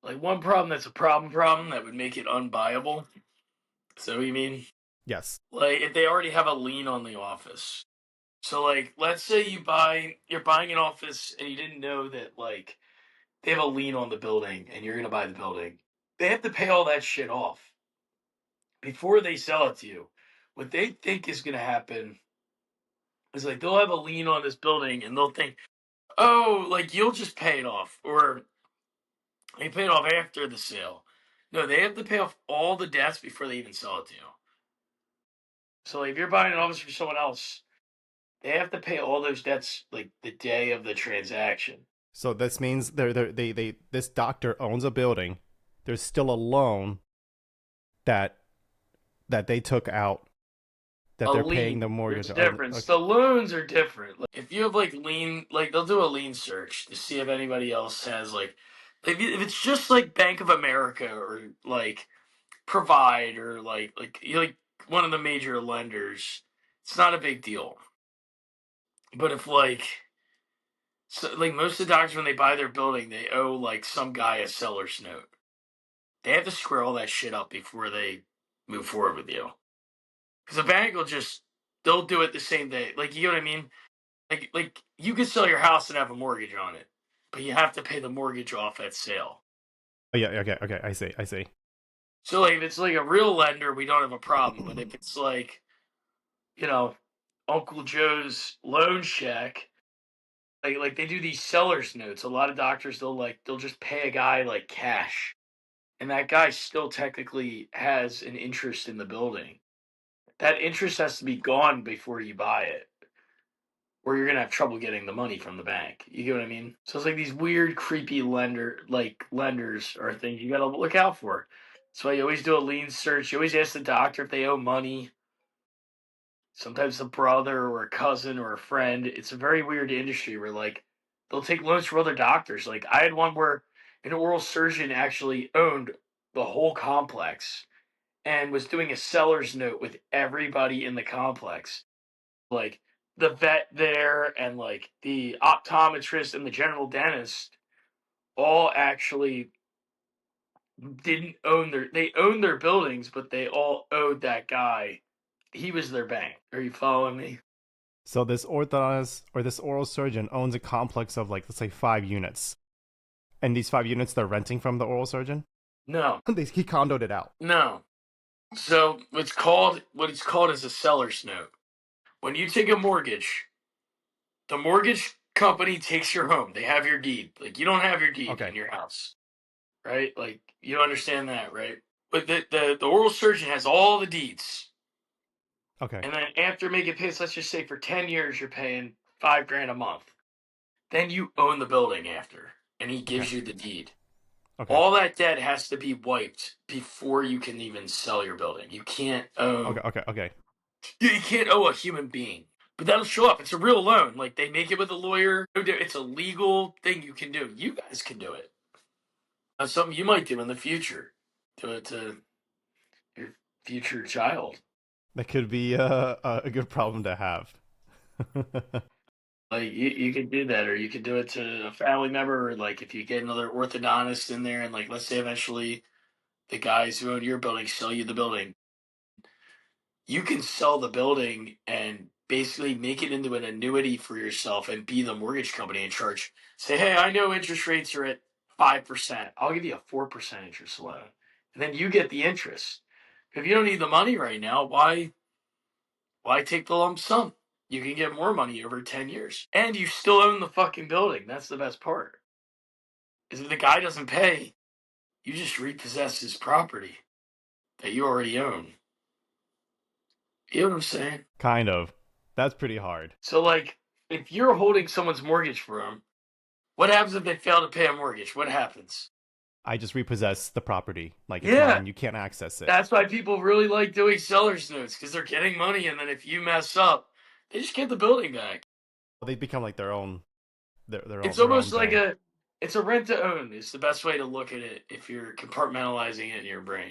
like one problem that's a problem that would make it unbuyable. So you mean Yes. like if they already have a lien on the office. So like let's say you're buying an office and you didn't know that like they have a lien on the building and you're gonna buy the building. They have to pay all that shit off before they sell it to you. What they think is gonna happen is like they'll have a lien on this building and they'll think, oh, like you'll just pay it off, or they pay it off after the sale. No, they have to pay off all the debts before they even sell it to you. So like, if you're buying an office for someone else, they have to pay all those debts like the day of the transaction. So this means this doctor owns a building. There's still a loan that they took out that A they're lien, paying the mortgage. there's a difference. The loans are different. Like, if you have like lien, like they'll do a lien search to see if anybody else has like if it's just like Bank of America or like Provide or like you like one of the major lenders, it's not a big deal. But if like so like most of the doctors when they buy their building, they owe like some guy a seller's note. They have to square all that shit up before they move forward with you. Because the bank will just they'll do it the same day. Like you know what I mean? Like you could sell your house and have a mortgage on it, but you have to pay the mortgage off at sale. Oh yeah, okay. I see. So like if it's like a real lender, we don't have a problem. But if it's like, you know, Uncle Joe's loan check, like they do these seller's notes. A lot of doctors they'll just pay a guy like cash. And that guy still technically has an interest in the building. That interest has to be gone before you buy it, or you're gonna have trouble getting the money from the bank. You get what I mean? So it's like these weird, creepy lenders are things you gotta look out for. That's why you always do a lien search. You always ask the doctor if they owe money. Sometimes a brother or a cousin or a friend. It's a very weird industry where like they'll take loans from other doctors. Like I had one where an oral surgeon actually owned the whole complex and was doing a seller's note with everybody in the complex. Like the vet there and like the optometrist and the general dentist all actually didn't own they owned their buildings, but they all owed that guy. He was their bank. Are you following me? So this orthodontist or this oral surgeon owns a complex of like let's say 5 units, and these 5 units they're renting from the oral surgeon. No. He condoed it out. No. So what it's called is a seller's note. When you take a mortgage, the mortgage company takes your home. They have your deed. Like you don't have your deed in your house. Right? Like you understand that, right? But the oral surgeon has all the deeds. Okay. And then after making payments, let's just say for 10 years you're paying $5,000 a month. Then you own the building after, and he gives you the deed. Okay. All that debt has to be wiped before you can even sell your building. You can't owe. Okay. You can't owe a human being. But that'll show up. It's a real loan. Like they make it with a lawyer. It's a legal thing you can do. You guys can do it. That's something you might do in the future. Do it to your future child. That could be a good problem to have. Like you could do that, or you could do it to a family member, or like if you get another orthodontist in there, and like let's say eventually the guys who own your building sell you the building, you can sell the building and basically make it into an annuity for yourself and be the mortgage company in charge. Say, hey, I know interest rates are at 5%. I'll give you a 4% interest loan, and then you get the interest. If you don't need the money right now, why take the lump sum? You can get more money over 10 years. And you still own the fucking building. That's the best part. Is if the guy doesn't pay, you just repossess his property that you already own. You know what I'm saying? Kind of. That's pretty hard. So, like, if you're holding someone's mortgage for them, what happens if they fail to pay a mortgage? What happens? I just repossess the property. Like, it's mine. You can't access it. That's why people really like doing seller's notes, because they're getting money, and then if you mess up, they just get the building back. They become like their own. It's almost like it's a rent to own. It's the best way to look at it if you're compartmentalizing it in your brain.